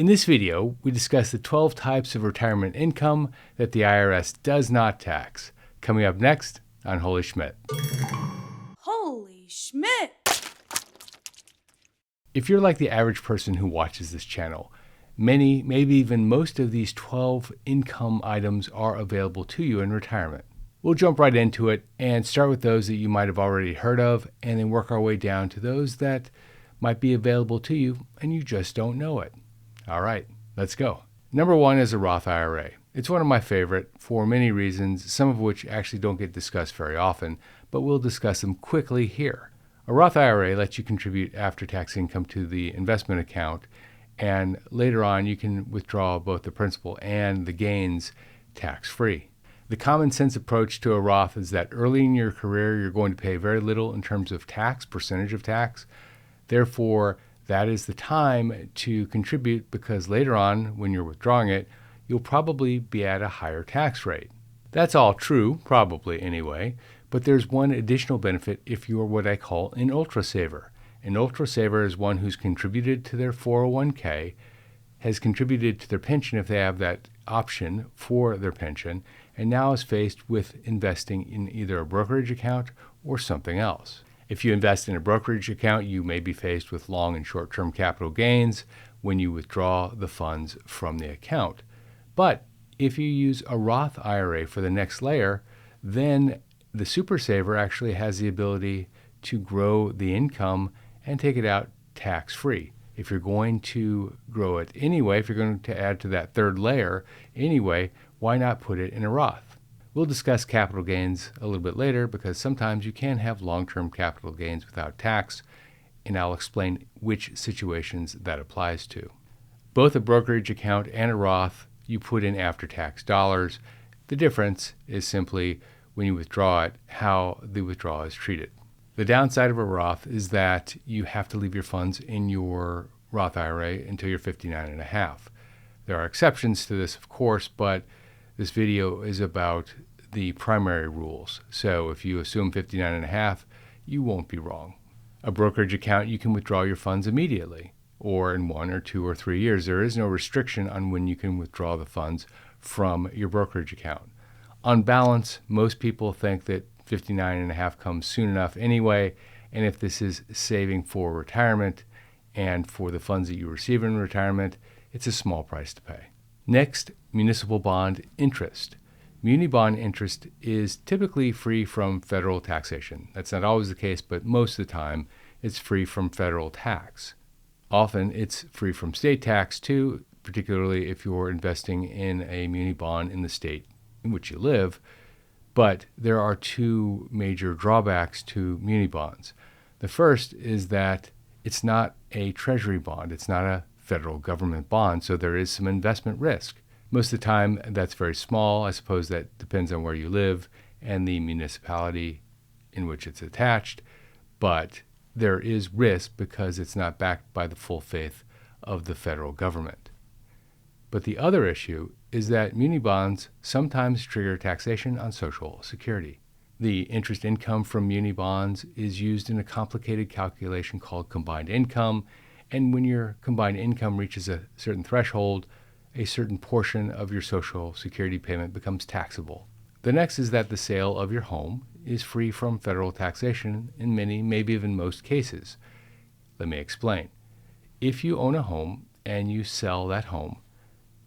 In this video, we discuss the 12 types of retirement income that the IRS does not tax. Coming up next on Holy Schmidt. Holy Schmidt! If you're like the average person who watches this channel, many, maybe even most of these 12 income items are available to you in retirement. We'll jump right into it and start with those that you might have already heard of and then work our way down to those that might be available to you and you just don't know it. All right, let's go. Number one is a Roth IRA. It's one of my favorite for many reasons, some of which actually don't get discussed very often, but we'll discuss them quickly here. A Roth IRA lets you contribute after-tax income to the investment account, and later on you can withdraw both the principal and the gains tax-free. The common sense approach to a Roth is that early in your career you're going to pay very little in terms of tax, percentage of tax. Therefore, that is the time to contribute because later on, when you're withdrawing it, you'll probably be at a higher tax rate. That's all true, probably anyway, but there's one additional benefit if you're what I call an ultra saver. An ultra saver is one who's contributed to their 401k, has contributed to their pension if they have that option for their pension, and now is faced with investing in either a brokerage account or something else. If you invest in a brokerage account, you may be faced with long and short-term capital gains when you withdraw the funds from the account. But if you use a Roth IRA for the next layer, then the super saver actually has the ability to grow the income and take it out tax-free. If you're going to grow it anyway, if you're going to add to that third layer anyway, why not put it in a Roth? We'll discuss capital gains a little bit later because sometimes you can have long-term capital gains without tax, and I'll explain which situations that applies to. Both a brokerage account and a Roth, you put in after-tax dollars. The difference is simply when you withdraw it, how the withdrawal is treated. The downside of a Roth is that you have to leave your funds in your Roth IRA until you're 59 and a half. There are exceptions to this, of course, but this video is about the primary rules. So if you assume 59 and a half, you won't be wrong. A brokerage account, you can withdraw your funds immediately or in 1 or 2 or 3 years. There is no restriction on when you can withdraw the funds from your brokerage account. On balance, most people think that 59 and a half comes soon enough anyway, and if this is saving for retirement and for the funds that you receive in retirement, it's a small price to pay. Next, municipal bond interest. Muni bond interest is typically free from federal taxation. That's not always the case, but most of the time it's free from federal tax. Often it's free from state tax too, particularly if you're investing in a muni bond in the state in which you live. But there are two major drawbacks to muni bonds. The first is that it's not a treasury bond. It's not a federal government bond, so there is some investment risk. Most of the time, that's very small. I suppose that depends on where you live and the municipality in which it's attached, but there is risk because it's not backed by the full faith of the federal government. But the other issue is that muni bonds sometimes trigger taxation on Social Security. The interest income from muni bonds is used in a complicated calculation called combined income, and when your combined income reaches a certain threshold, a certain portion of your Social Security payment becomes taxable. The next is that the sale of your home is free from federal taxation in many, maybe even most cases. Let me explain. If you own a home and you sell that home,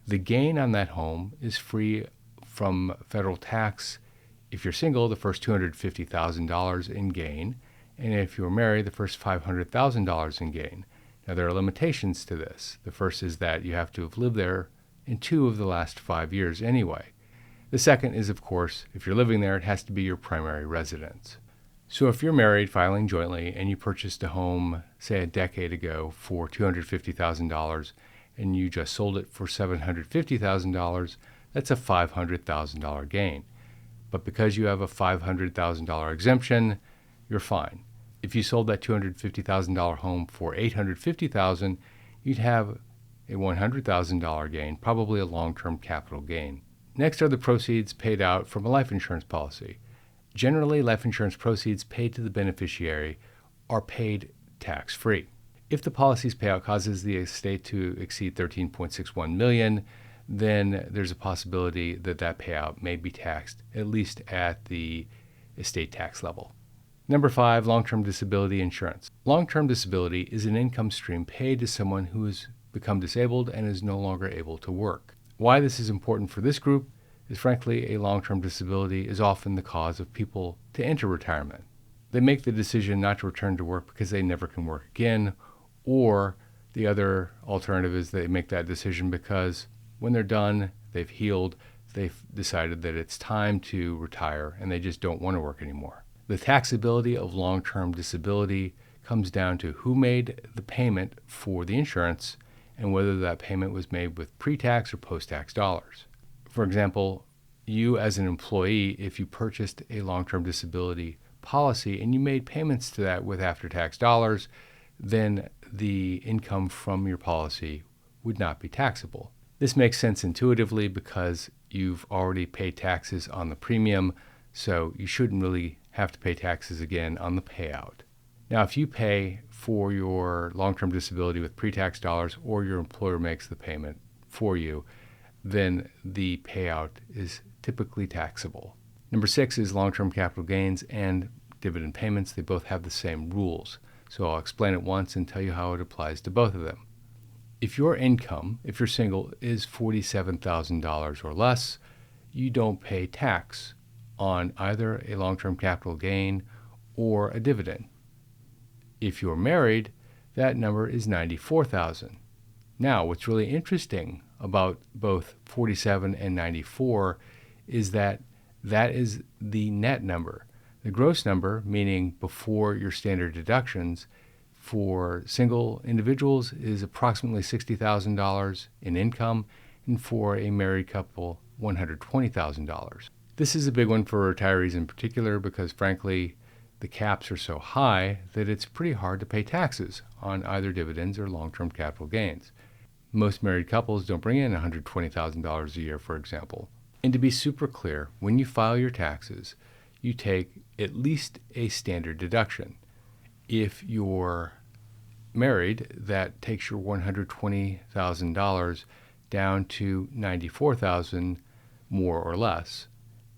the gain on that home is free from federal tax. If you're single, the first $250,000 in gain, and if you're married, the first $500,000 in gain. Now, there are limitations to this. The first is that you have to have lived there in 2 of the last 5 years anyway. The second is, of course, if you're living there, it has to be your primary residence. So if you're married, filing jointly, and you purchased a home, say a decade ago, for $250,000, and you just sold it for $750,000, that's a $500,000 gain. But because you have a $500,000 exemption, you're fine. If you sold that $250,000 home for $850,000, you'd have a $100,000 gain, probably a long-term capital gain. Next are the proceeds paid out from a life insurance policy. Generally, life insurance proceeds paid to the beneficiary are paid tax-free. If the policy's payout causes the estate to exceed $13.61 million, then there's a possibility that that payout may be taxed, at least at the estate tax level. Number 5, long-term disability insurance. Long-term disability is an income stream paid to someone who has become disabled and is no longer able to work. Why this is important for this group is, frankly, a long-term disability is often the cause of people to enter retirement. They make the decision not to return to work because they never can work again, or the other alternative is they make that decision because when they're done, they've healed, they've decided that it's time to retire, and they just don't want to work anymore. The taxability of long-term disability comes down to who made the payment for the insurance and whether that payment was made with pre-tax or post-tax dollars. For example, you as an employee, if you purchased a long-term disability policy and you made payments to that with after-tax dollars, then the income from your policy would not be taxable. This makes sense intuitively because you've already paid taxes on the premium, so you shouldn't really have to pay taxes again on the payout. Now, if you pay for your long-term disability with pre-tax dollars or your employer makes the payment for you, then the payout is typically taxable. Number 6 is long-term capital gains and dividend payments. They both have the same rules. So I'll explain it once and tell you how it applies to both of them. If your income, if you're single, is $47,000 or less, you don't pay tax on either a long-term capital gain or a dividend. If you're married, that number is $94,000. Now, what's really interesting about both 47 and 94 is that that is the net number. The gross number, meaning before your standard deductions, for single individuals is approximately $60,000 in income, and for a married couple, $120,000. This is a big one for retirees in particular because, frankly, the caps are so high that it's pretty hard to pay taxes on either dividends or long-term capital gains. Most married couples don't bring in $120,000 a year, for example. And to be super clear, when you file your taxes, you take at least a standard deduction. If you're married, that takes your $120,000 down to $94,000 more or less.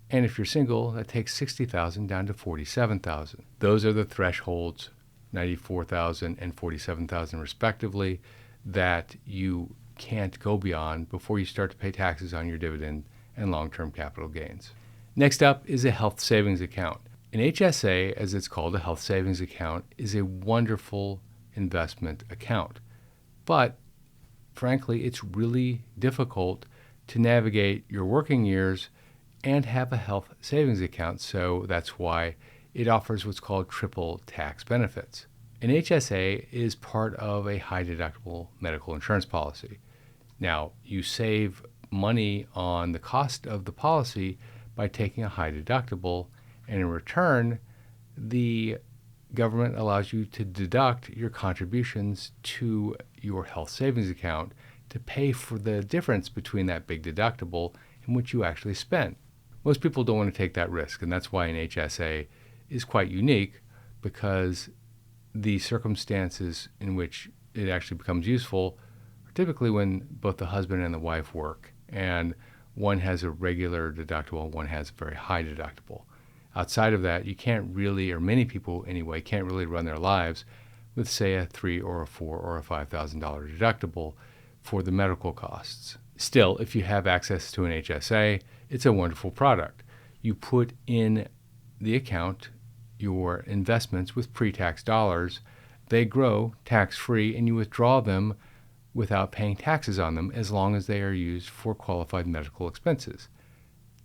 And if you're single, that takes $60,000 down to $47,000. Those are the thresholds, $94,000 and $47,000 respectively, that you can't go beyond before you start to pay taxes on your dividend and long-term capital gains. Next up is a health savings account. An HSA, as it's called, a health savings account, is a wonderful investment account. But frankly, it's really difficult to navigate your working years and have a health savings account, so that's why it offers what's called triple tax benefits. An HSA is part of a high deductible medical insurance policy. Now, you save money on the cost of the policy by taking a high deductible, and in return, the government allows you to deduct your contributions to your health savings account to pay for the difference between that big deductible and what you actually spent. Most people don't want to take that risk, and that's why an HSA is quite unique, because the circumstances in which it actually becomes useful are typically when both the husband and the wife work, and one has a regular deductible and one has a very high deductible. Outside of that, you can't really, or many people anyway, can't really run their lives with, say, a $3,000 or a $4,000 or a $5,000 deductible for the medical costs. Still, if you have access to an HSA, it's a wonderful product. You put in the account your investments with pre-tax dollars, they grow tax-free, and you withdraw them without paying taxes on them as long as they are used for qualified medical expenses.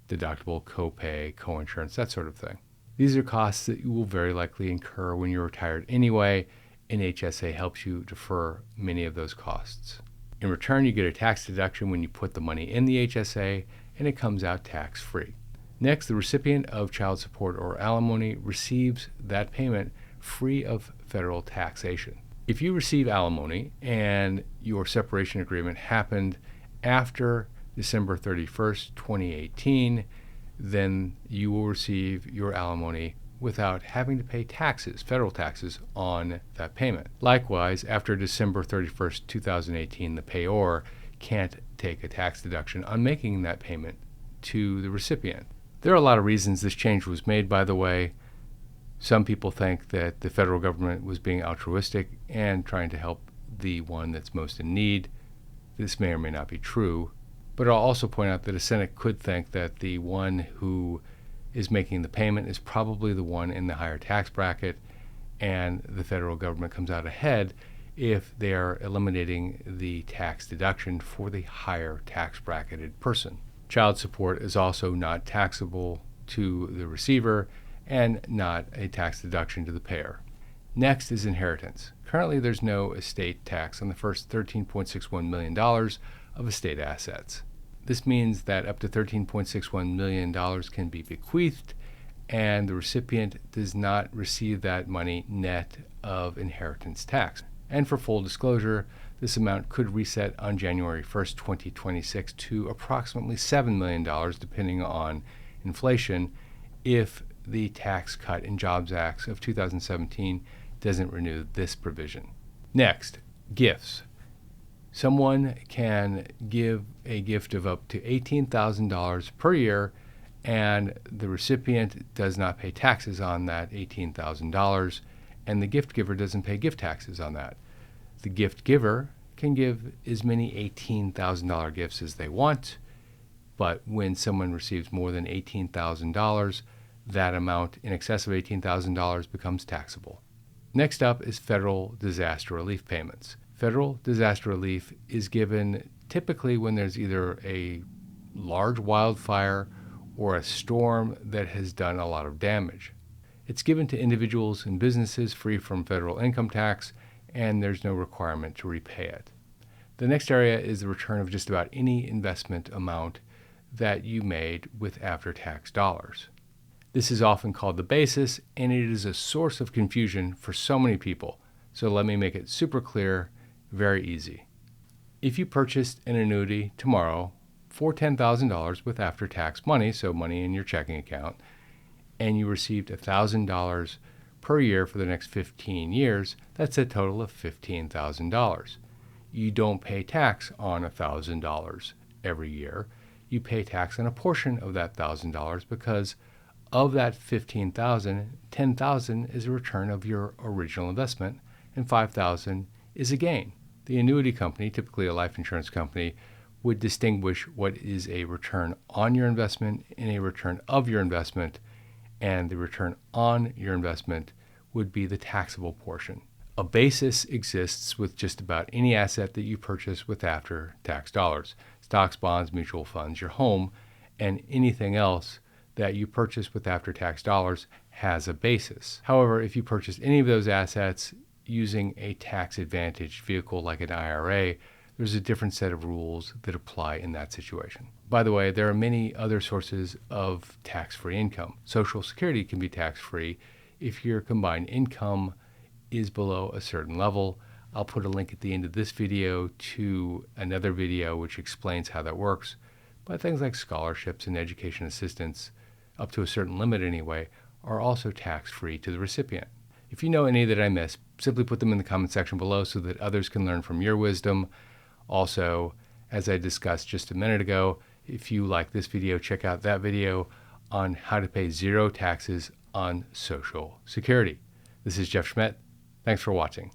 Deductible, copay, coinsurance, that sort of thing. These are costs that you will very likely incur when you're retired anyway, and HSA helps you defer many of those costs. In return, you get a tax deduction when you put the money in the HSA, and it comes out tax-free. Next, the recipient of child support or alimony receives that payment free of federal taxation. If you receive alimony and your separation agreement happened after December 31st, 2018, then you will receive your alimony without having to pay taxes, federal taxes, on that payment. Likewise, after December 31st, 2018, the payor can't take a tax deduction on making that payment to the recipient. There are a lot of reasons this change was made, by the way. Some people think that the federal government was being altruistic and trying to help the one that's most in need. This may or may not be true, but I'll also point out that a Senate could think that the one who is making the payment is probably the one in the higher tax bracket, and the federal government comes out ahead if they are eliminating the tax deduction for the higher tax bracketed person. Child support is also not taxable to the receiver and not a tax deduction to the payer. Next is inheritance. Currently, there's no estate tax on the first $13.61 million of estate assets. This means that up to $13.61 million can be bequeathed, and the recipient does not receive that money net of inheritance tax. And for full disclosure, this amount could reset on January 1st, 2026 to approximately $7 million, depending on inflation, if the Tax Cut and Jobs Act of 2017 doesn't renew this provision. Next, gifts. Someone can give a gift of up to $18,000 per year, and the recipient does not pay taxes on that $18,000, and the gift giver doesn't pay gift taxes on that. The gift giver can give as many $18,000 gifts as they want, but when someone receives more than $18,000, that amount in excess of $18,000 becomes taxable. Next up is federal disaster relief payments. Federal disaster relief is given typically when there's either a large wildfire or a storm that has done a lot of damage. It's given to individuals and businesses free from federal income tax, and there's no requirement to repay it. The next area is the return of just about any investment amount that you made with after-tax dollars. This is often called the basis, and it is a source of confusion for so many people. So let me make it super clear, very easy. If you purchased an annuity tomorrow for $10,000 with after-tax money, so money in your checking account, and you received $1,000 per year for the next 15 years, that's a total of $15,000. You don't pay tax on $1,000 every year. You pay tax on a portion of that $1,000 because of that $15,000, $10,000 is a return of your original investment, and $5,000 is a gain. The annuity company, typically a life insurance company, would distinguish what is a return on your investment and a return of your investment, and the return on your investment would be the taxable portion. A basis exists with just about any asset that you purchase with after-tax dollars: stocks, bonds, mutual funds, your home, and anything else that you purchase with after-tax dollars has a basis. However, if you purchase any of those assets using a tax-advantaged vehicle like an IRA, there's a different set of rules that apply in that situation. By the way, there are many other sources of tax-free income. Social Security can be tax-free if your combined income is below a certain level. I'll put a link at the end of this video to another video which explains how that works. But things like scholarships and education assistance, up to a certain limit anyway, are also tax-free to the recipient. If you know any that I missed, simply put them in the comment section below so that others can learn from your wisdom. Also, as I discussed just a minute ago, if you like this video, check out that video on how to pay zero taxes on Social Security. This is Jeff Schmidt. Thanks for watching.